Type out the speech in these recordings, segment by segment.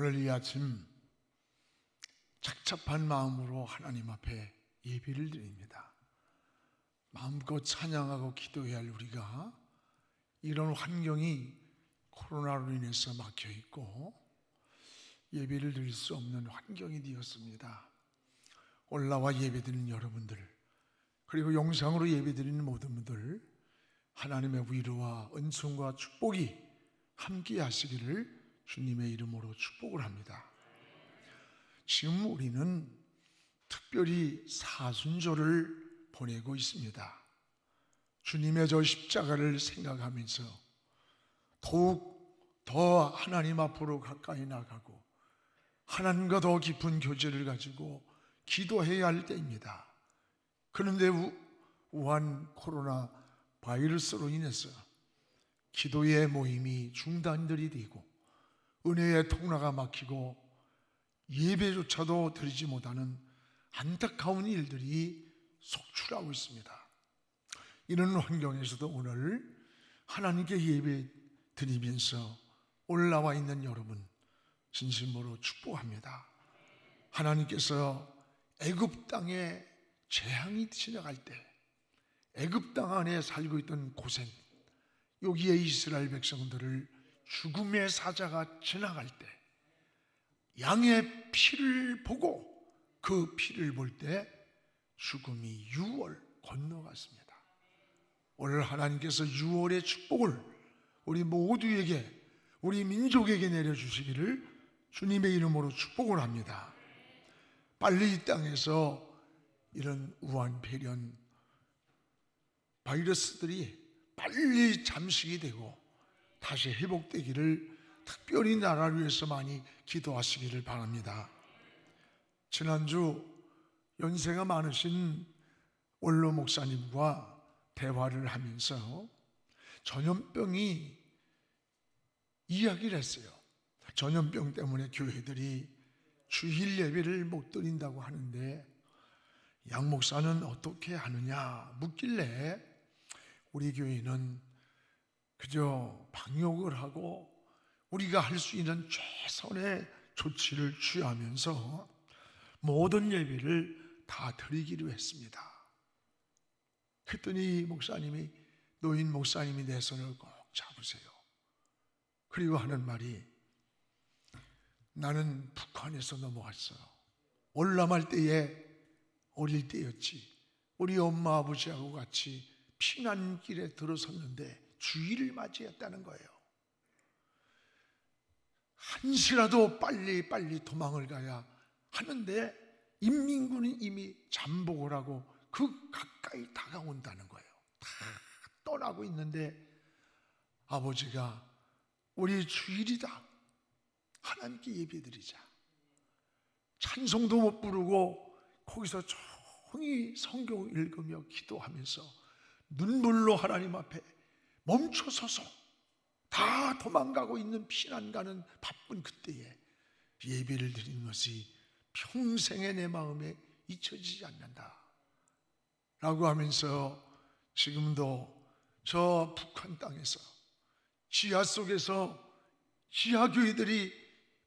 오늘 이 아침 착잡한 마음으로 하나님 앞에 예배를 드립니다. 마음껏 찬양하고 기도해야 할 우리가 이런 환경이 코로나로 인해서 막혀 있고 예배를 드릴 수 없는 환경이 되었습니다. 올라와 예배 드리는 여러분들, 그리고 영상으로 예배 드리는 모든 분들, 하나님의 위로와 은총과 축복이 함께 하시기를 주님의 이름으로 축복을 합니다. 지금 우리는 특별히 사순절을 보내고 있습니다. 주님의 저 십자가를 생각하면서 더욱 더 하나님 앞으로 가까이 나가고 하나님과 더 깊은 교제를 가지고 기도해야 할 때입니다. 그런데 우한 코로나 바이러스로 인해서 기도의 모임이 중단들이 되고 은혜의 통로가 막히고 예배조차도 드리지 못하는 안타까운 일들이 속출하고 있습니다. 이런 환경에서도 오늘 하나님께 예배 드리면서 올라와 있는 여러분 진심으로 축복합니다. 하나님께서 애굽 땅에 재앙이 지나갈 때 애굽 땅 안에 살고 있던 고센, 여기에 이스라엘 백성들을 죽음의 사자가 지나갈 때 양의 피를 보고 그 피를 볼 때 죽음이 6월 건너갔습니다. 오늘 하나님께서 6월의 축복을 우리 모두에게, 우리 민족에게 내려주시기를 주님의 이름으로 축복을 합니다. 빨리 이 땅에서 이런 우한 폐렴 바이러스들이 빨리 잠식이 되고 다시 회복되기를 특별히 나라를 위해서 많이 기도하시기를 바랍니다. 지난주 연세가 많으신 원로 목사님과 대화를 하면서 전염병이 이야기를 했어요. 전염병 때문에 교회들이 주일 예배를 못 드린다고 하는데 양 목사는 어떻게 하느냐 묻길래 우리 교회는 그저 방역을 하고 우리가 할 수 있는 최선의 조치를 취하면서 모든 예배를 다 드리기로 했습니다. 그랬더니 목사님이, 노인 목사님이 내 손을 꼭 잡으세요. 그리고 하는 말이, 나는 북한에서 넘어왔어. 월남할 때에 어릴 때였지. 우리 엄마 아버지하고 같이 피난길에 들어섰는데 주의를 맞이했다는 거예요. 한시라도 빨리 도망을 가야 하는데 인민군이 이미 잠복을 하고 그 가까이 다가온다는 거예요. 다 떠나고 있는데 아버지가 우리 주일이다, 하나님께 예배드리자. 찬송도 못 부르고 거기서 조용히 성경 읽으며 기도하면서 눈물로 하나님 앞에 멈춰서서 다 도망가고 있는 피난 가는 바쁜 그때에 예배를 드리는 것이 평생의 내 마음에 잊혀지지 않는다 라고 하면서 지금도 저 북한 땅에서 지하 속에서 지하교회들이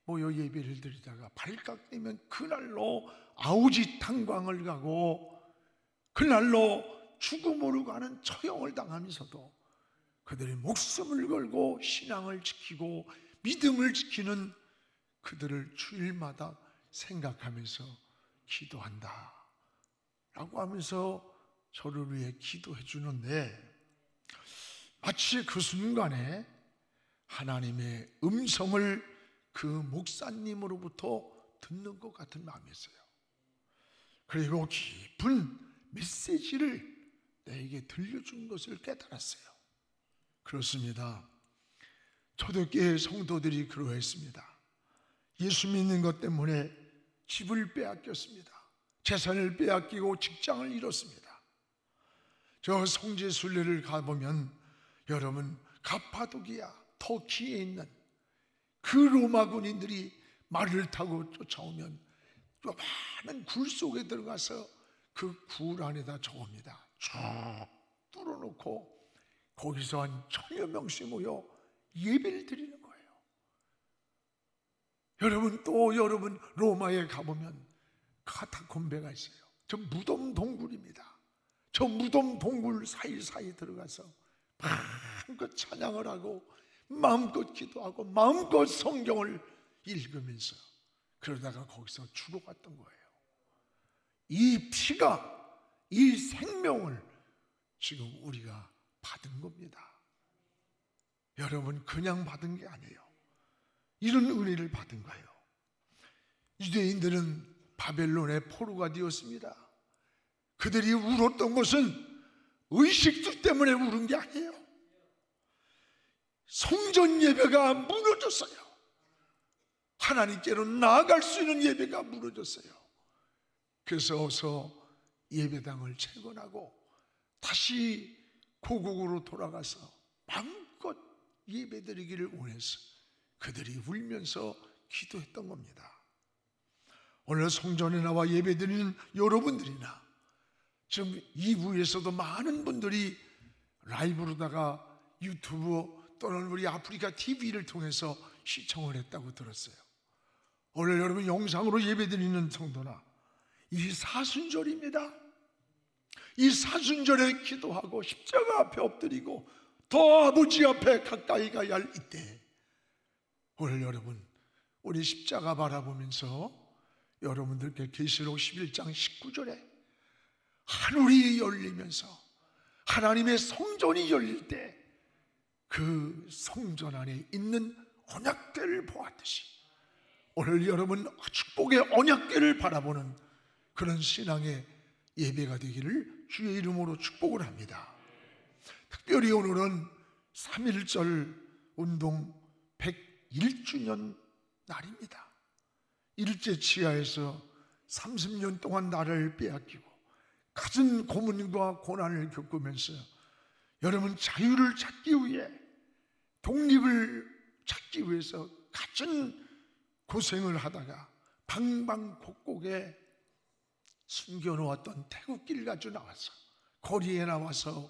모여 예배를 드리다가 발각되면 그날로 아우지 탄광을 가고 그날로 죽음으로 가는 처형을 당하면서도 그들의 목숨을 걸고 신앙을 지키고 믿음을 지키는 그들을 주일마다 생각하면서 기도한다 라고 하면서 저를 위해 기도해 주는데 마치 그 순간에 하나님의 음성을 그 목사님으로부터 듣는 것 같은 마음이었어요. 그리고 깊은 메시지를 내게 들려준 것을 깨달았어요. 그렇습니다. 초대교회 성도들이 그러했습니다. 예수 믿는 것 때문에 집을 빼앗겼습니다. 재산을 빼앗기고 직장을 잃었습니다. 저 성지 순례를 가보면 여러분, 가파도기아 터키에 있는 그 로마 군인들이 말을 타고 쫓아오면 많은 굴 속에 들어가서 그 굴 안에다 적옵니다. 쭉 뚫어놓고 거기서 한 1000여 명씩 모여 예배를 드리는 거예요. 여러분 로마에 가보면 카타콤베가 있어요. 저 무덤 동굴입니다. 저 무덤 동굴 사이사이 들어가서 마음껏 찬양을 하고 마음껏 기도하고 마음껏 성경을 읽으면서 그러다가 거기서 죽어갔던 거예요. 이 피가, 이 생명을 지금 우리가 받은 겁니다. 여러분, 그냥 받은 게 아니에요. 이런 은혜를 받은 거예요. 유대인들은 바벨론의 포로가 되었습니다. 그들이 울었던 것은 의식주 때문에 울은 게 아니에요. 성전 예배가 무너졌어요. 하나님께로 나아갈 수 있는 예배가 무너졌어요. 그래서 어서 예배당을 재건하고 다시 고국으로 돌아가서 마음껏 예배드리기를 원해서 그들이 울면서 기도했던 겁니다. 오늘 성전에 나와 예배드리는 여러분들이나 지금 2부에서도 많은 분들이 라이브로다가 유튜브 또는 우리 아프리카 TV를 통해서 시청을 했다고 들었어요. 오늘 여러분 영상으로 예배드리는 성도나 이 사순절입니다. 이 사순절에 기도하고 십자가 앞에 엎드리고 더 아버지 앞에 가까이 가야 할 이때, 오늘 여러분 우리 십자가 바라보면서 여러분들께 계시록 11장 19절에 하늘이 열리면서 하나님의 성전이 열릴 때 그 성전 안에 있는 언약궤를 보았듯이 오늘 여러분 축복의 언약궤를 바라보는 그런 신앙의 예배가 되기를 주의 이름으로 축복을 합니다. 특별히 오늘은 3.1절 운동 101주년 날입니다. 일제 치하에서 30년 동안 나라를 빼앗기고 갖은 고문과 고난을 겪으면서 여러분 자유를 찾기 위해, 독립을 찾기 위해서 갖은 고생을 하다가 방방곡곡에 숨겨놓았던 태극기를 가지고 나와서 거리에 나와서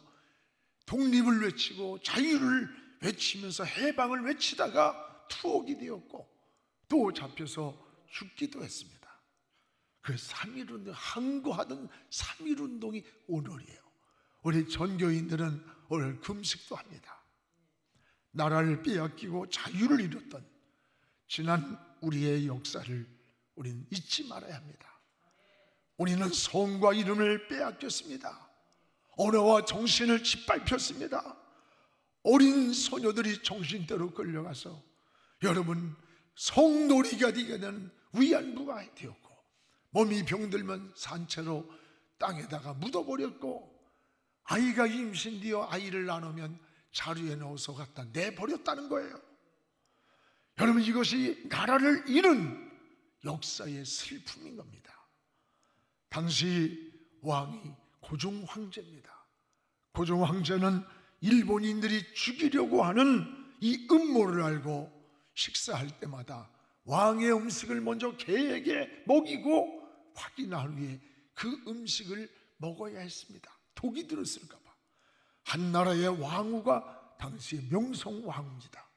독립을 외치고 자유를 외치면서 해방을 외치다가 투옥이 되었고 또 잡혀서 죽기도 했습니다. 그 3.1운동, 항거하던 3.1운동이 오늘이에요. 우리 전교인들은 오늘 금식도 합니다. 나라를 빼앗기고 자유를 잃었던 지난 우리의 역사를 우리는 잊지 말아야 합니다. 우리는 성과 이름을 빼앗겼습니다. 언어와 정신을 짓밟혔습니다. 어린 소녀들이 정신대로 끌려가서 여러분 성놀이가 되게 되는 위안부가 되었고, 몸이 병들면 산채로 땅에다가 묻어버렸고, 아이가 임신되어 아이를 나누면 자루에 넣어서 갖다 내버렸다는 거예요. 여러분 이것이 나라를 잃은 역사의 슬픔인 겁니다. 당시 왕이 고종 황제입니다. 고종 황제는 일본인들이 죽이려고 하는 이 음모를 알고 식사할 때마다 왕의 음식을 먼저 개에게 먹이고 확인한 후에 그 음식을 먹어야 했습니다. 독이 들었을까 봐. 한나라의 왕후가 당시에 명성왕후입니다.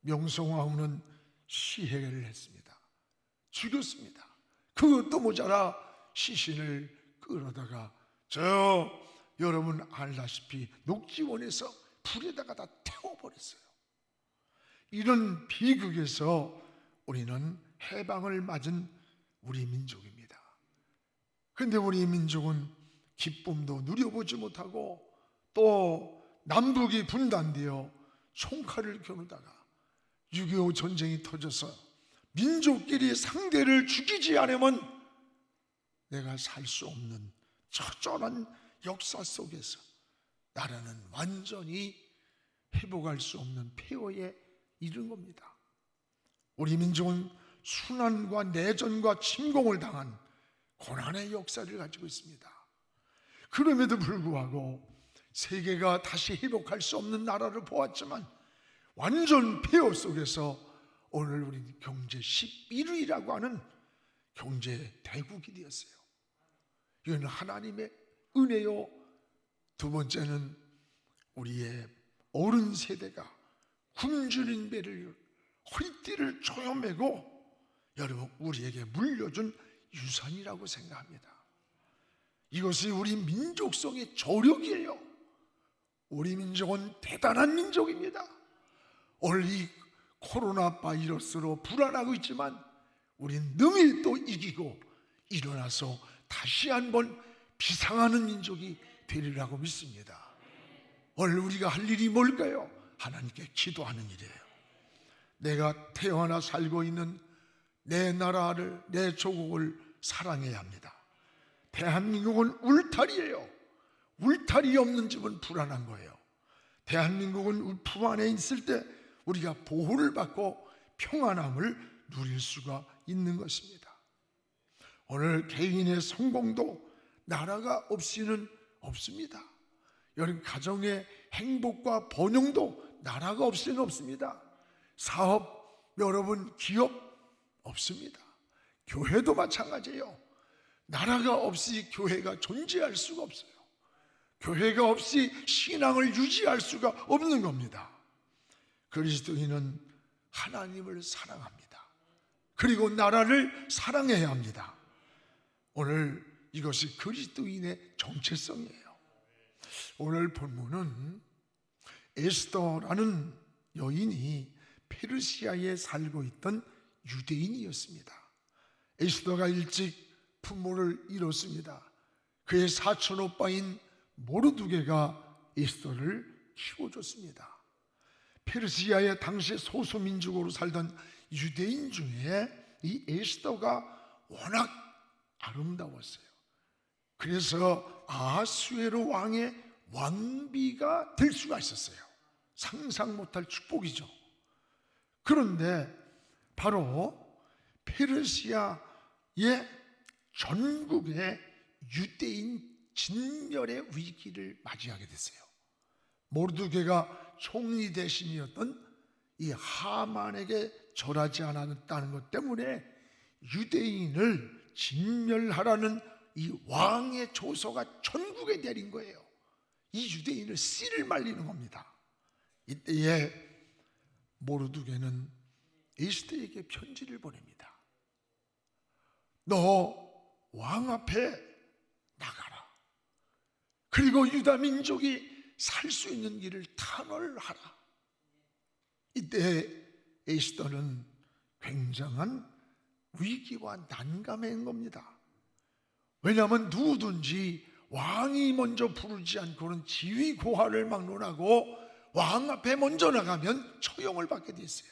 명성왕후는 시해를 했습니다. 죽였습니다. 그것도 모자라 시신을 끌어다가 여러분 알다시피 녹지원에서 불에다가 다 태워버렸어요. 이런 비극에서 우리는 해방을 맞은 우리 민족입니다. 그런데 우리 민족은 기쁨도 누려보지 못하고 또 남북이 분단되어 총칼을 겨누다가 6.25 전쟁이 터져서 민족끼리 상대를 죽이지 않으면 내가 살 수 없는 처절한 역사 속에서 나라는 완전히 회복할 수 없는 폐허에 이른 겁니다. 우리 민족은 순환과 내전과 침공을 당한 고난의 역사를 가지고 있습니다. 그럼에도 불구하고 세계가 다시 회복할 수 없는 나라를 보았지만 완전 폐허 속에서 오늘 우리 경제 11위라고 하는 경제 대국이 되었어요. 이건 하나님의 은혜요. 두 번째는 우리의 어른 세대가 굶주린 배를 허리띠를 조여매고 여러분 우리에게 물려준 유산이라고 생각합니다. 이것이 우리 민족성의 조력이에요. 우리 민족은 대단한 민족입니다. 오늘 이 코로나 바이러스로 불안하고 있지만 우린 능히 또 이기고 일어나서 다시 한번 비상하는 민족이 되리라고 믿습니다. 오늘 우리가 할 일이 뭘까요? 하나님께 기도하는 일이에요. 내가 태어나 살고 있는 내 나라를, 내 조국을 사랑해야 합니다. 대한민국은 울타리예요. 울타리 없는 집은 불안한 거예요. 대한민국은 품 안에 있을 때 우리가 보호를 받고 평안함을 누릴 수가 있는 것입니다. 오늘 개인의 성공도 나라가 없이는 없습니다. 여러분 가정의 행복과 번영도 나라가 없이는 없습니다. 사업, 여러분 기업 없습니다. 교회도 마찬가지예요. 나라가 없이 교회가 존재할 수가 없어요. 교회가 없이 신앙을 유지할 수가 없는 겁니다. 그리스도인은 하나님을 사랑합니다. 그리고 나라를 사랑해야 합니다. 오늘 이것이 그리스도인의 정체성이에요. 오늘 본문은 에스더라는 여인이 페르시아에 살고 있던 유대인이었습니다. 에스더가 일찍 부모를 잃었습니다. 그의 사촌 오빠인 모르드게가 에스더를 키워줬습니다. 페르시아의 당시 소수민족으로 살던 유대인 중에 이 에스더가 워낙 아름다웠어요. 그래서 아하수에로 왕의 왕비가 될 수가 있었어요. 상상 못할 축복이죠. 그런데 바로 페르시아의 전국의 유대인 진멸의 위기를 맞이하게 됐어요. 모르드게가 총리 대신이었던 이 하만에게 절하지 않았다는 것 때문에 유대인을 진멸하라는 이 왕의 조서가 전국에 내린 거예요. 이 유대인을 씨를 말리는 겁니다. 이때에 모르드게는 에스더에게 편지를 보냅니다. 너 왕 앞에 나가라. 그리고 유다 민족이 살 수 있는 길을 탄원하라. 이때 에스더는 굉장한 위기와 난감한 겁니다. 왜냐하면 누구든지 왕이 먼저 부르지 않고는 지위 고하를 막론하고 왕 앞에 먼저 나가면 처형을 받게 됐어요.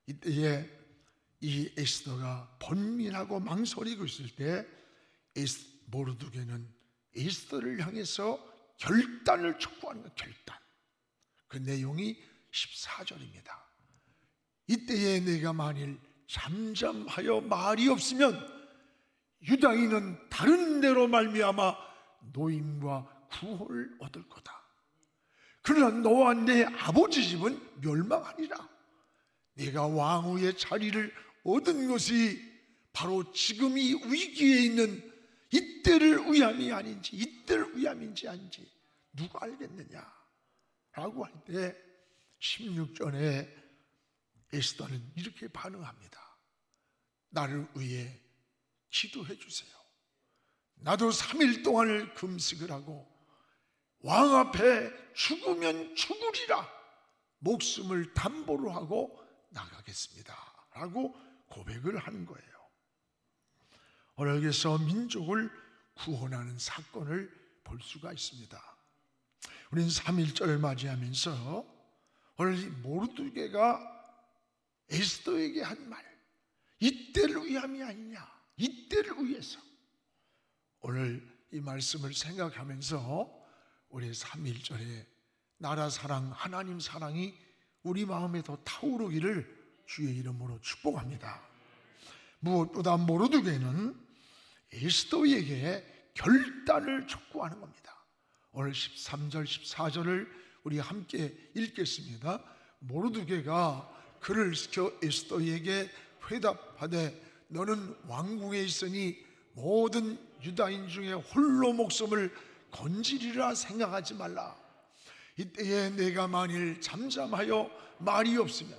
이때에 이 에스더가 번민하고 망설이고 있을 때 모르드게는 에스더를 향해서 결단을 촉구하는 거예요. 결단. 그 내용이 14절입니다. 이때에 내가 만일 잠잠하여 말이 없으면 유다인은 다른 데로 말미암아 노임과 구호를 얻을 거다. 그러나 너와 내 아버지 집은 멸망하리라. 내가 왕후의 자리를 얻은 것이 바로 지금 이 위기에 있는 이때를 위함이 아닌지, 이때를 위함인지 아닌지 누가 알겠느냐 라고 할 때 16절에 에스더는 이렇게 반응합니다. 나를 위해 기도해 주세요. 나도 3일 동안을 금식을 하고 왕 앞에 죽으면 죽으리라 목숨을 담보로 하고 나가겠습니다 라고 고백을 하는 거예요. 오늘 여기서 민족을 구원하는 사건을 볼 수가 있습니다. 우리는 3.1절을 맞이하면서 오늘 이 모르드게가 에스더에게 한 말, 이때를 위함이 아니냐, 이때를 위해서. 오늘 이 말씀을 생각하면서 우리 3.1절에 나라 사랑, 하나님 사랑이 우리 마음에 더 타오르기를 주의 이름으로 축복합니다. 무엇보다 모르드게는 에스더에게 결단을 촉구하는 겁니다. 오늘 13절, 14절을 우리 함께 읽겠습니다. 모르드게가 그를 시켜 에스더에게 회답하되 너는 왕궁에 있으니 모든 유다인 중에 홀로 목숨을 건지리라 생각하지 말라. 이때에 내가 만일 잠잠하여 말이 없으면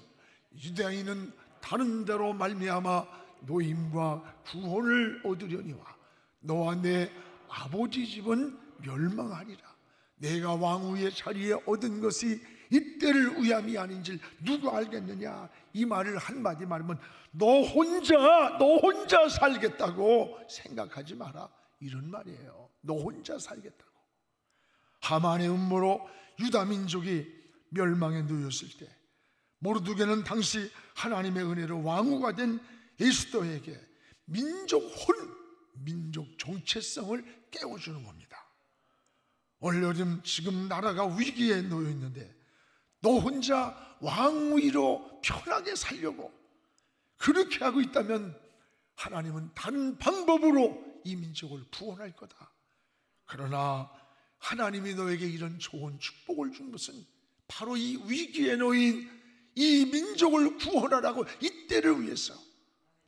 유대인은 다른 데로 말미암아 노임과 구원을 얻으려니와 너와 내 아버지 집은 멸망하리라. 내가 왕후의 자리에 얻은 것이 이때를 위함이 아닌지 누가 알겠느냐. 이 말을 한마디 말하면 너 혼자 살겠다고 생각하지 마라, 이런 말이에요. 너 혼자 살겠다고. 하만의 음모로 유다 민족이 멸망에 놓였을 때 모르드게는 당시 하나님의 은혜로 왕후가 된 에스더에게 민족 정체성을 깨워주는 겁니다. 얼른 지금 나라가 위기에 놓여 있는데 너 혼자 왕위로 편하게 살려고 그렇게 하고 있다면 하나님은 다른 방법으로 이 민족을 구원할 거다. 그러나 하나님이 너에게 이런 좋은 축복을 준 것은 바로 이 위기에 놓인 이 민족을 구원하라고, 이때를 위해서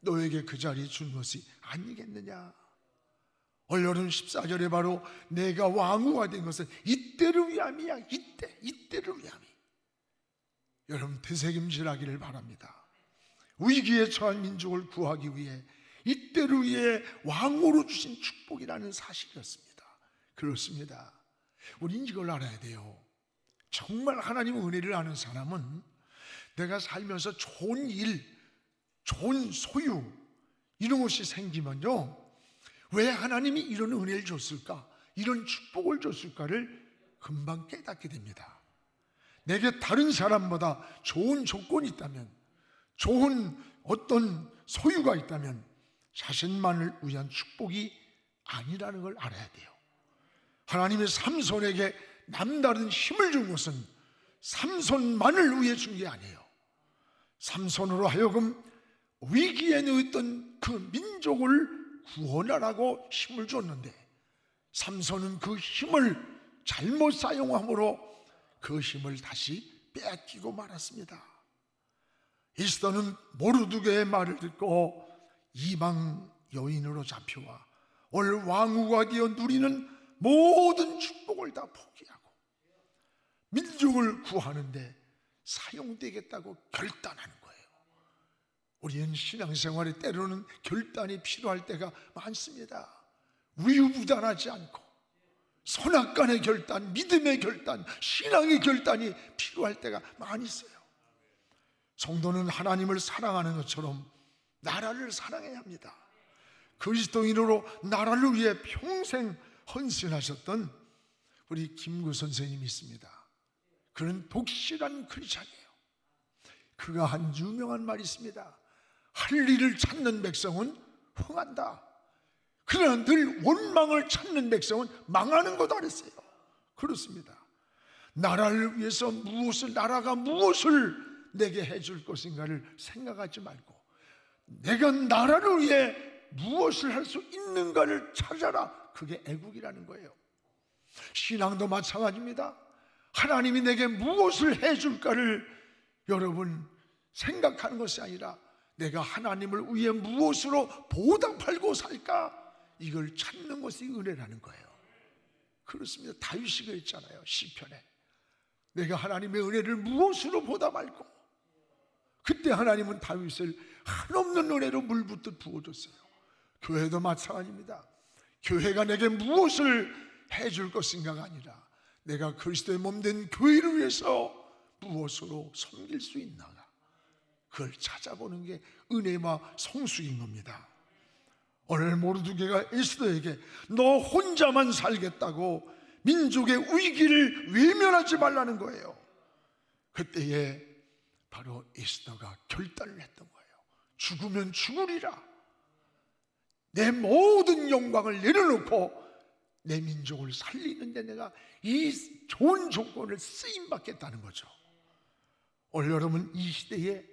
너에게 그 자리 준 것이 아니겠느냐. 얼른 14절에 바로 내가 왕후가 된 것은 이때를 위함이야. 이때를 위함이. 여러분, 되새김질하기를 바랍니다. 위기에 처한 민족을 구하기 위해 이때를 위해 왕으로 주신 축복이라는 사실이었습니다. 그렇습니다. 우린 이걸 알아야 돼요. 정말 하나님의 은혜를 아는 사람은 내가 살면서 좋은 일, 좋은 소유 이런 것이 생기면요, 왜 하나님이 이런 은혜를 줬을까, 이런 축복을 줬을까를 금방 깨닫게 됩니다. 내게 다른 사람보다 좋은 조건이 있다면, 좋은 어떤 소유가 있다면 자신만을 위한 축복이 아니라는 걸 알아야 돼요. 하나님이 삼손에게 남다른 힘을 준 것은 삼손만을 위해 준 게 아니에요. 삼손으로 하여금 위기에 놓였던 그 민족을 구원하라고 힘을 줬는데 삼손은 그 힘을 잘못 사용함으로 그 힘을 다시 빼앗기고 말았습니다. 에스더는 모르드게의 말을 듣고 이방 여인으로 잡혀와 올 왕후가 되어 누리는 모든 축복을 다 포기하고 민족을 구하는데 사용되겠다고 결단하는 거예요. 우리는 신앙생활에 때로는 결단이 필요할 때가 많습니다. 우유부단하지 않고 선악간의 결단, 믿음의 결단, 신앙의 결단이 필요할 때가 많이 있어요. 성도는 하나님을 사랑하는 것처럼 나라를 사랑해야 합니다. 그리스도인으로 나라를 위해 평생 헌신하셨던 우리 김구 선생님이 있습니다. 그는 독실한 크리스찬이에요. 그가 한 유명한 말이 있습니다. 할 일을 찾는 백성은 흥한다. 그러나 늘 원망을 찾는 백성은 망하는 거다 그랬어요. 그렇습니다. 나라를 위해서 나라가 무엇을 내게 해줄 것인가를 생각하지 말고 내가 나라를 위해 무엇을 할 수 있는가를 찾아라. 그게 애국이라는 거예요. 신앙도 마찬가지입니다. 하나님이 내게 무엇을 해줄까를 여러분 생각하는 것이 아니라 내가 하나님을 위해 무엇으로 보답하고 살까, 이걸 찾는 것이 은혜라는 거예요. 그렇습니다. 다윗이 그랬잖아요. 시편에 내가 하나님의 은혜를 무엇으로 보답할까. 그때 하나님은 다윗을 한없는 은혜로 물붓듯 부어줬어요. 교회도 마찬가지입니다. 교회가 내게 무엇을 해줄 것인가가 아니라 내가 그리스도의 몸된 교회를 위해서 무엇으로 섬길 수 있나가, 그걸 찾아보는 게 은혜와 성숙인 겁니다. 오늘 모르드게가 에스더에게 너 혼자만 살겠다고 민족의 위기를 외면하지 말라는 거예요. 그때에 바로 에스더가 결단을 했던 거예요. 죽으면 죽으리라. 내 모든 영광을 내려놓고 내 민족을 살리는데 내가 이 좋은 조건을 쓰임받겠다는 거죠. 오늘 여러분, 이 시대에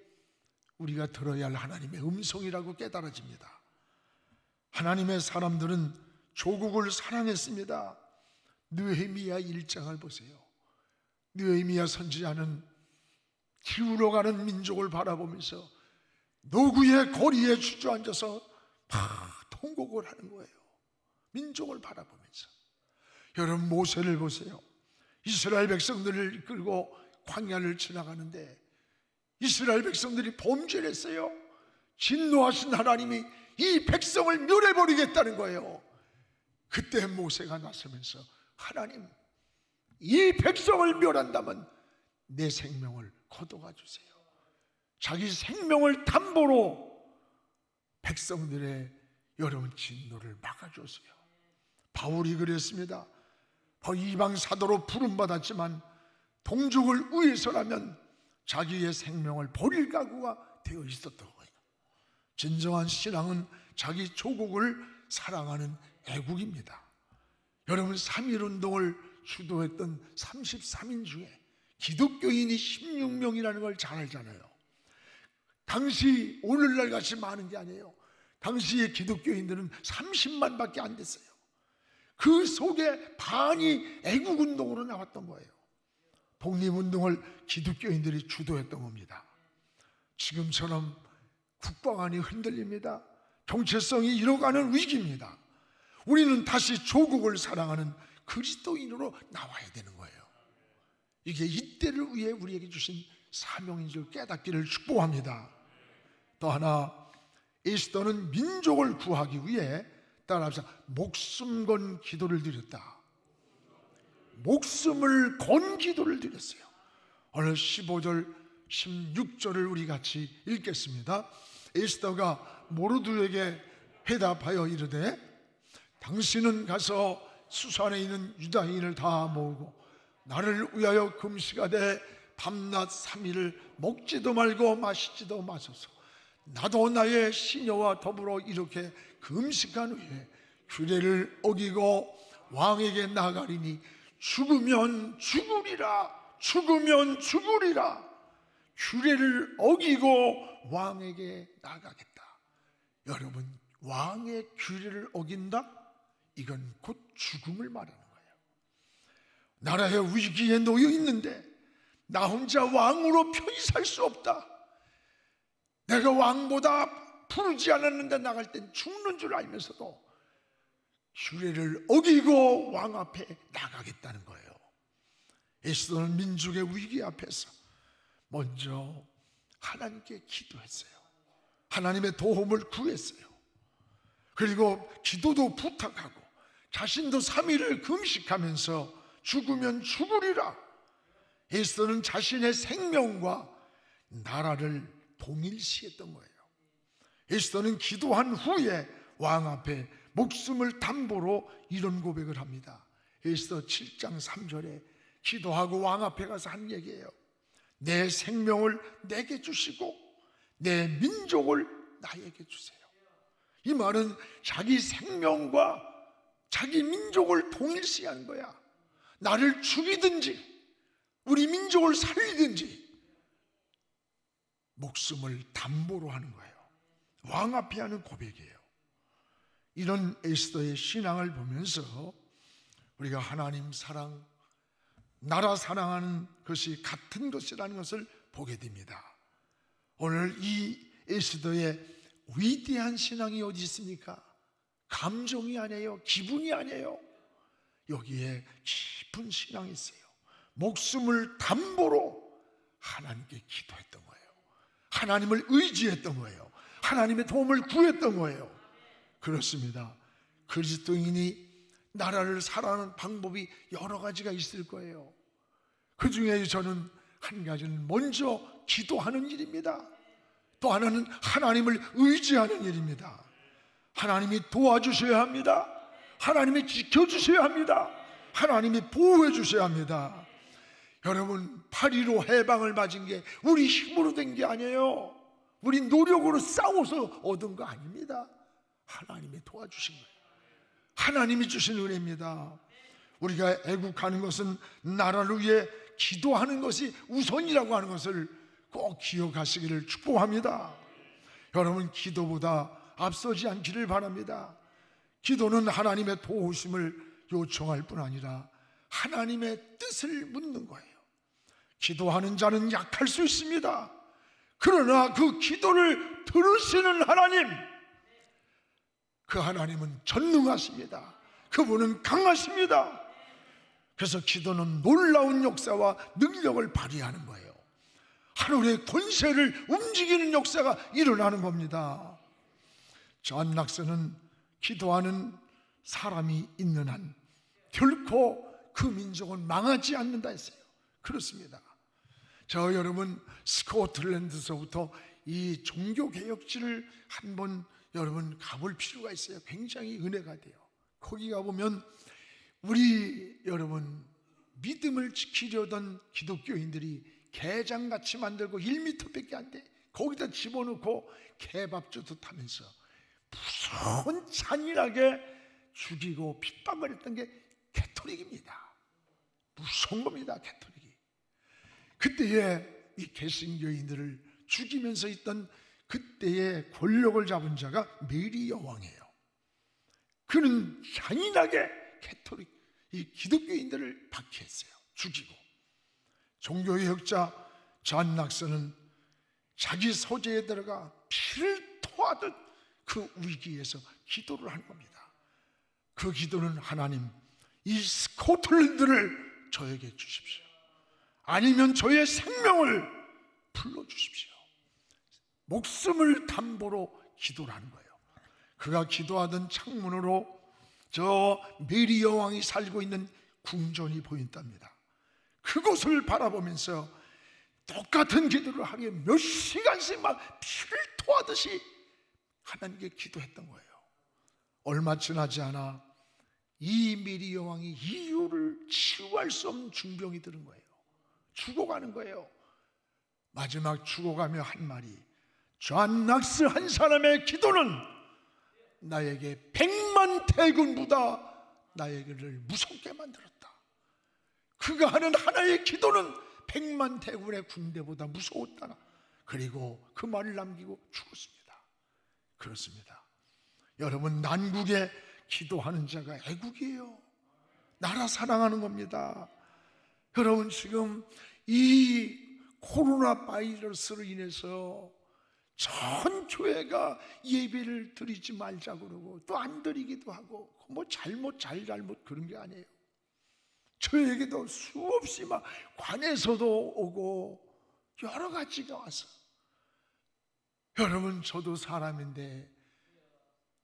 우리가 들어야 할 하나님의 음성이라고 깨달아집니다. 하나님의 사람들은 조국을 사랑했습니다. 느헤미야 1장을 보세요. 느헤미야 선지자는 기울어 가는 민족을 바라보면서 노구의 거리에 주저앉아서 막 통곡을 하는 거예요. 민족을 바라보면서. 여러분, 모세를 보세요. 이스라엘 백성들을 이끌고 광야를 지나가는데 이스라엘 백성들이 범죄를 했어요. 진노하신 하나님이 이 백성을 멸해버리겠다는 거예요. 그때 모세가 나서면서 하나님, 이 백성을 멸한다면 내 생명을 거둬가 주세요. 자기 생명을 담보로 백성들의 여러분 진노를 막아줬어요. 바울이 그랬습니다. 이방 사도로 부름받았지만 동족을 위해서라면 자기의 생명을 버릴 각오가 되어 있었던 거예요. 진정한 신앙은 자기 조국을 사랑하는 애국입니다. 여러분, 3.1운동을 주도했던 33인 중에 기독교인이 16명이라는 걸 잘 알잖아요. 당시 오늘날 같이 많은 게 아니에요. 당시의 기독교인들은 30만 밖에 안 됐어요. 그 속에 반이 애국운동으로 나왔던 거예요. 독립운동을 기독교인들이 주도했던 겁니다. 지금처럼 국방안이 흔들립니다. 정체성이 잃어가는 위기입니다. 우리는 다시 조국을 사랑하는 그리스도인으로 나와야 되는 거예요. 이게 이때를 위해 우리에게 주신 사명인 줄 깨닫기를 축복합니다. 또 하나, 에스더는 민족을 구하기 위해 따라합시다. 목숨 건 기도를 드렸다. 목숨을 건 기도를 드렸어요. 오늘 15절 16절을 우리 같이 읽겠습니다. 에스더가 모르드에게 회답하여 이르되 당신은 가서 수산에 있는 유다인을 다 모으고 나를 위하여 금식하되 밤낮 3일을 먹지도 말고 마시지도 마소서. 나도 나의 시녀와 더불어 이렇게 금식한 후에 규례를 어기고 왕에게 나가리니 죽으면 죽으리라. 죽으면 죽으리라. 규례를 어기고 왕에게 나가겠다. 여러분, 왕의 규례를 어긴다? 이건 곧 죽음을 말하는 거예요. 나라의 위기에 놓여 있는데 나 혼자 왕으로 편히 살 수 없다. 내가 왕보다 부르지 않았는데 나갈 땐 죽는 줄 알면서도 규례를 어기고 왕 앞에 나가겠다는 거예요. 에스더는 민족의 위기 앞에서 먼저 하나님께 기도했어요. 하나님의 도움을 구했어요. 그리고 기도도 부탁하고 자신도 3일을 금식하면서 죽으면 죽으리라. 에스더는 자신의 생명과 나라를 동일시했던 거예요. 에스더는 기도한 후에 왕 앞에 목숨을 담보로 이런 고백을 합니다. 에스더 7장 3절에 기도하고 왕 앞에 가서 한 얘기예요. 내 생명을 내게 주시고 내 민족을 나에게 주세요. 이 말은 자기 생명과 자기 민족을 동일시하는 거야. 나를 죽이든지 우리 민족을 살리든지 목숨을 담보로 하는 거예요. 왕 앞에 하는 고백이에요. 이런 에스더의 신앙을 보면서 우리가 하나님 사랑, 나라 사랑하는 것이 같은 것이라는 것을 보게 됩니다. 오늘 이 에스더의 위대한 신앙이 어디 있습니까? 감정이 아니에요. 기분이 아니에요. 여기에 깊은 신앙이 있어요. 목숨을 담보로 하나님께 기도했던 거예요. 하나님을 의지했던 거예요. 하나님의 도움을 구했던 거예요. 그렇습니다. 그리스도인이 나라를 사랑하는 방법이 여러 가지가 있을 거예요. 그 중에 저는 한 가지는 먼저 기도하는 일입니다. 또 하나는 하나님을 의지하는 일입니다. 하나님이 도와주셔야 합니다. 하나님이 지켜주셔야 합니다. 하나님이 보호해 주셔야 합니다. 여러분, 8.15 해방을 맞은 게 우리 힘으로 된 게 아니에요. 우리 노력으로 싸워서 얻은 거 아닙니다. 하나님이 도와주신 거예요. 하나님이 주신 은혜입니다. 우리가 애국하는 것은 나라를 위해 기도하는 것이 우선이라고 하는 것을 꼭 기억하시기를 축복합니다. 여러분, 기도보다 앞서지 않기를 바랍니다. 기도는 하나님의 도우심을 요청할 뿐 아니라 하나님의 뜻을 묻는 거예요. 기도하는 자는 약할 수 있습니다. 그러나 그 기도를 들으시는 하나님, 그 하나님은 전능하십니다. 그분은 강하십니다. 그래서 기도는 놀라운 역사와 능력을 발휘하는 거예요. 하늘의 권세를 움직이는 역사가 일어나는 겁니다. 존 낙서는 기도하는 사람이 있는 한 결코 그 민족은 망하지 않는다 했어요. 그렇습니다. 저 여러분 스코틀랜드서부터 이 종교개혁지를 한번 여러분 가볼 필요가 있어요. 굉장히 은혜가 돼요. 거기 가보면 우리 여러분 믿음을 지키려던 기독교인들이 게장같이 만들고 1m밖에 안 돼. 거기다 집어넣고 개밥주듯 하면서 무서운 잔인하게 죽이고 핍박을 했던 게 캐토릭입니다. 무서운 겁니다, 캐토릭이. 그때에 이 개신교인들을 죽이면서 있던 그때의 권력을 잡은 자가 메리 여왕이에요. 그는 잔인하게 캐토릭, 이 기독교인들을 박해했어요. 죽이고. 종교개혁자 존 낙서는 자기 서재에 들어가 피를 토하듯 그 위기에서 기도를 한 겁니다. 그 기도는 하나님, 이 스코틀랜드를 저에게 주십시오. 아니면 저의 생명을 불러주십시오. 목숨을 담보로 기도를 하는 거예요. 그가 기도하던 창문으로 저 메리 여왕이 살고 있는 궁전이 보인답니다. 그곳을 바라보면서 똑같은 기도를 하루에 몇 시간씩 막 피를 토하듯이 하나님께 기도했던 거예요. 얼마 지나지 않아 이 메리 여왕이 이유를 치유할 수 없는 중병이 들은 거예요. 죽어가는 거예요. 마지막 죽어가며 한 말이, 존 낙서 한 사람의 기도는 나에게 100만 대군보다 나에게를 무섭게 만들었다. 그가 하는 하나의 기도는 100만 대군의 군대보다 무서웠다. 그리고 그 말을 남기고 죽었습니다. 그렇습니다. 여러분, 난국에 기도하는 자가 애국이에요. 나라 사랑하는 겁니다. 여러분, 지금 이 코로나 바이러스로 인해서 전 교회가 예배를 드리지 말자 그러고 또 안 드리기도 하고, 뭐 잘못 그런 게 아니에요. 저에게도 수없이 막 관에서도 오고 여러 가지가 와서, 여러분 저도 사람인데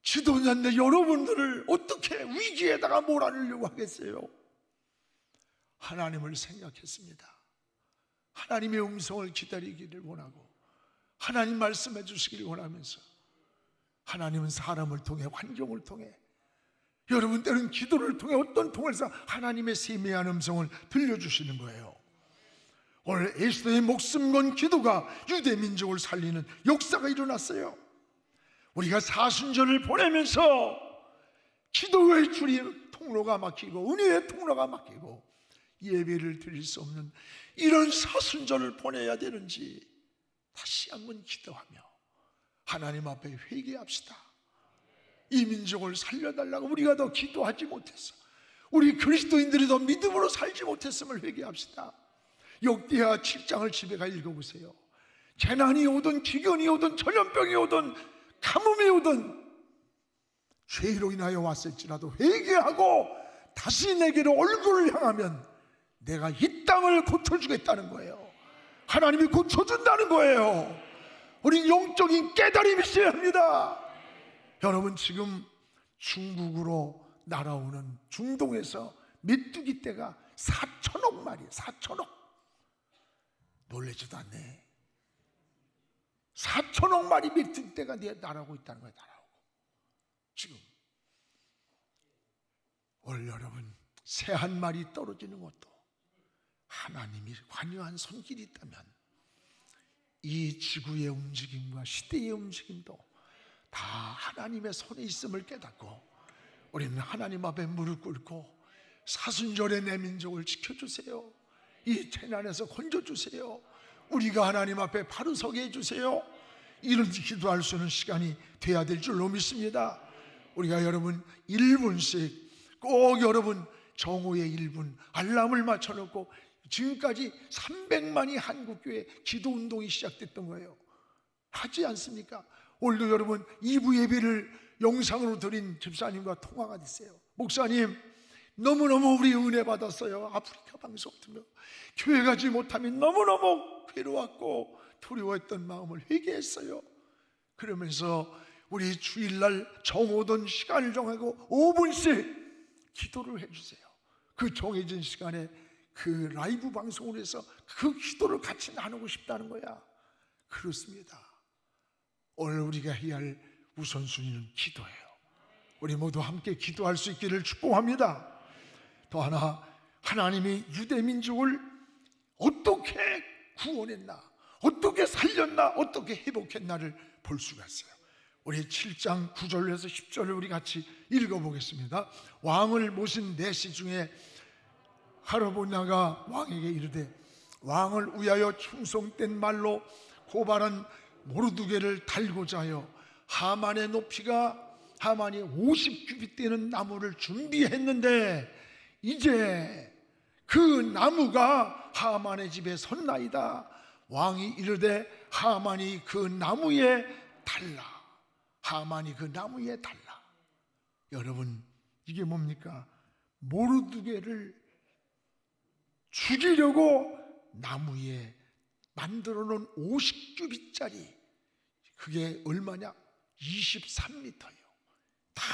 지도자인데 여러분들을 어떻게 위기에다가 몰아넣으려고 하겠어요? 하나님을 생각했습니다. 하나님의 음성을 기다리기를 원하고 하나님 말씀해 주시기를 원하면서, 하나님은 사람을 통해, 환경을 통해, 여러분 때는 기도를 통해 어떤 통해서 하나님의 세미한 음성을 들려주시는 거예요. 오늘 에스더의 목숨 건 기도가 유대 민족을 살리는 역사가 일어났어요. 우리가 사순절을 보내면서 기도의 줄이 통로가 막히고 은혜의 통로가 막히고 예배를 드릴 수 없는 이런 사순절을 보내야 되는지 다시 한번 기도하며 하나님 앞에 회개합시다. 이 민족을 살려달라고 우리가 더 기도하지 못했어. 우리 그리스도인들이 더 믿음으로 살지 못했음을 회개합시다. 역대하 7장을 집에 가 읽어보세요. 재난이 오든 기근이 오든 전염병이 오든 가뭄이 오든 죄로 인하여 왔을지라도 회개하고 다시 내게로 얼굴을 향하면 내가 이 땅을 고쳐주겠다는 거예요. 하나님이 고쳐준다는 거예요. 우린 영적인 깨달음이 있어야 합니다. 여러분, 지금 중국으로 날아오는 중동에서 메뚜기 떼가 4천억 마리예요. 4천억. 놀라지도 않네. 4천억 마리 메뚜기 떼가 날아오고 있다는 거예요. 날아오고. 지금 오늘 여러분, 새 한 마리 떨어지는 것도 하나님이 관여한 손길이 있다면 이 지구의 움직임과 시대의 움직임도 다 하나님의 손에 있음을 깨닫고 우리는 하나님 앞에 무릎 꿇고 사순절에 내 민족을 지켜주세요. 이 재난에서 건져주세요. 우리가 하나님 앞에 바로 서게 해주세요. 이런 기도할 수 있는 시간이 돼야 될 줄로 믿습니다. 우리가 여러분 1분씩 꼭 여러분 정오에 1분 알람을 맞춰놓고 지금까지 300만이 한국교회 기도운동이 시작됐던 거예요. 하지 않습니까? 오늘도 여러분 2부 예배를 영상으로 드린 집사님과 통화가 됐어요. 목사님, 너무너무 우리 은혜 받았어요. 아프리카 방송 들으며 교회 가지 못하면 너무너무 괴로웠고 두려웠던 마음을 회개했어요. 그러면서 우리 주일날 정오던 시간을 정하고 5분씩 기도를 해주세요. 그 정해진 시간에 그 라이브 방송을 해서 그 기도를 같이 나누고 싶다는 거야. 그렇습니다. 오늘 우리가 해야 할 우선순위는 기도예요. 우리 모두 함께 기도할 수 있기를 축복합니다. 또 하나, 하나님이 유대민족을 어떻게 구원했나, 어떻게 살렸나, 어떻게 회복했나를 볼 수가 있어요. 우리 7장 9절에서 10절을 우리 같이 읽어보겠습니다. 왕을 모신 내시 중에 하르보냐가 왕에게 이르되 왕을 위하여 충성된 말로 고발한 모르드게를 달고자 하여 하만의 높이가 하만이 50규빗 되는 나무를 준비했는데 이제 그 나무가 하만의 집에 섰나이다. 왕이 이르되 하만이 그 나무에 달라. 하만이 그 나무에 달라. 여러분, 이게 뭡니까? 모르드게를 죽이려고 나무에 만들어 놓은 50규빗짜리, 그게 얼마냐? 23m예요. 다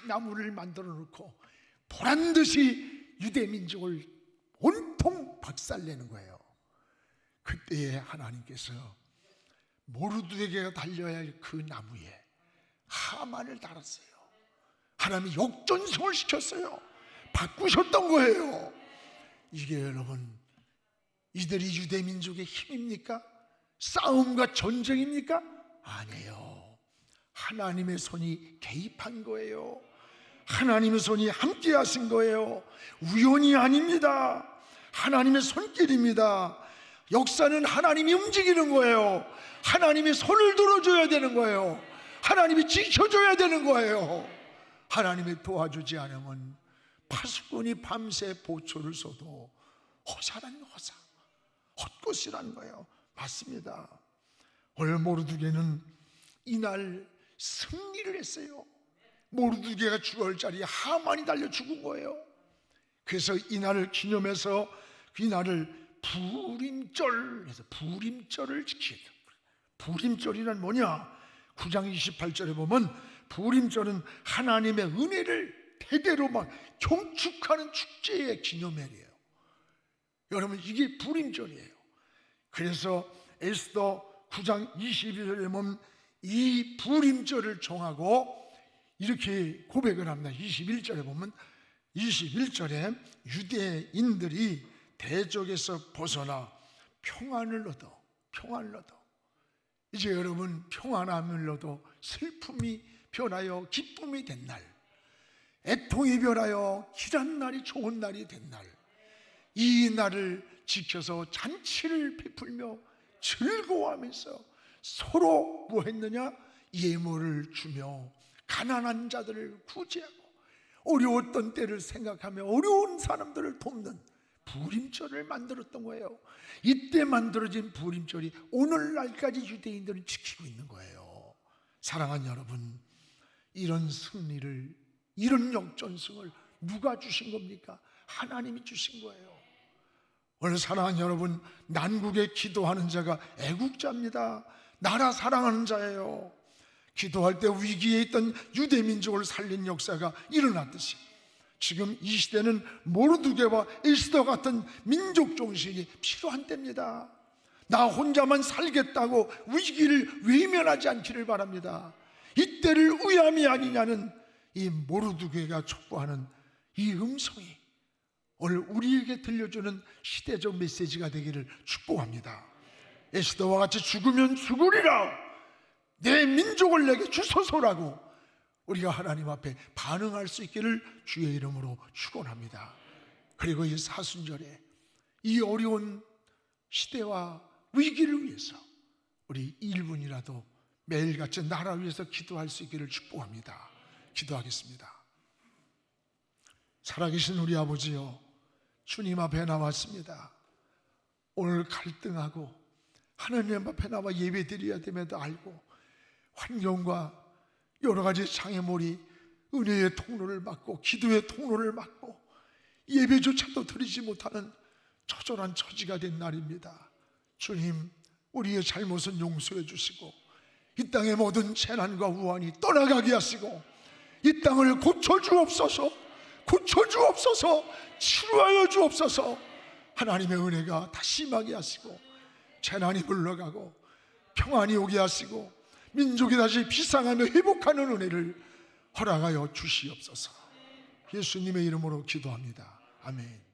나무를 만들어 놓고 보란듯이 유대민족을 온통 박살내는 거예요. 그때에 하나님께서 모르드게가 달려야 할 그 나무에 하만을 달았어요. 하나님이 역전승을 시켰어요. 바꾸셨던 거예요. 이게 여러분, 이들이 유대민족의 힘입니까? 싸움과 전쟁입니까? 아니에요. 하나님의 손이 개입한 거예요. 하나님의 손이 함께 하신 거예요. 우연이 아닙니다. 하나님의 손길입니다. 역사는 하나님이 움직이는 거예요. 하나님이 손을 들어줘야 되는 거예요. 하나님이 지켜줘야 되는 거예요. 하나님이 도와주지 않으면 파수꾼이 밤새 보초를 쏘도 허사라는 허사, 헛것이라는 거예요. 맞습니다. 오늘 모르드게는 이날 승리를 했어요. 모르드게가 죽을 자리에 하만이 달려 죽은 거예요. 그래서 이날을 기념해서 이날을 부림절 해서 부림절을 지키게 됩니다. 부림절이란 뭐냐? 9장 28절에 보면 부림절은 하나님의 은혜를 대대로 막 경축하는 축제의 기념일이에요. 여러분, 이게 부림절이에요. 그래서 에스더 9장 22절에 보면 이 부림절을 정하고 이렇게 고백을 합니다. 21절에 보면 21절에 유대인들이 대적에서 벗어나 평안을 얻어 이제 여러분, 평안함을 얻어 슬픔이 변하여 기쁨이 된 날, 애통이 변하여 길한 날이 좋은 날이 된 날, 이 날을 지켜서 잔치를 베풀며 즐거워하면서 서로 뭐 했느냐? 예물을 주며 가난한 자들을 구제하고 어려웠던 때를 생각하며 어려운 사람들을 돕는 부림절을 만들었던 거예요. 이때 만들어진 부림절이 오늘날까지 유대인들은 지키고 있는 거예요. 사랑하는 여러분, 이런 승리를, 이런 역전승을 누가 주신 겁니까? 하나님이 주신 거예요. 오늘 사랑하는 여러분, 난국에 기도하는 자가 애국자입니다. 나라 사랑하는 자예요. 기도할 때 위기에 있던 유대민족을 살린 역사가 일어났듯이 지금 이 시대는 모르드게와 에스더 같은 민족 정신이 필요한 때입니다. 나 혼자만 살겠다고 위기를 외면하지 않기를 바랍니다. 이때를 의함이 아니냐는 이 모르드게가 촉구하는 이 음성이 오늘 우리에게 들려주는 시대적 메시지가 되기를 축복합니다. 에스더와 같이 죽으면 죽으리라, 내 민족을 내게 주소서라고 우리가 하나님 앞에 반응할 수 있기를 주의 이름으로 축원합니다. 그리고 이 사순절에 이 어려운 시대와 위기를 위해서 우리 1분이라도 매일같이 나라 위해서 기도할 수 있기를 축복합니다. 기도하겠습니다. 살아계신 우리 아버지요, 주님 앞에 나왔습니다. 오늘 갈등하고 하나님 앞에 나와 예배 드려야 됨에도 알고 환경과 여러 가지 장애물이 은혜의 통로를 막고 기도의 통로를 막고 예배조차도 드리지 못하는 처절한 처지가 된 날입니다. 주님, 우리의 잘못은 용서해 주시고 이 땅의 모든 재난과 우환이 떠나가게 하시고 이 땅을 고쳐주옵소서, 고쳐주옵소서, 치료하여 주옵소서. 하나님의 은혜가 다시 임하게 하시고 재난이 물러가고 평안이 오게 하시고 민족이 다시 비상하며 회복하는 은혜를 허락하여 주시옵소서. 예수님의 이름으로 기도합니다. 아멘.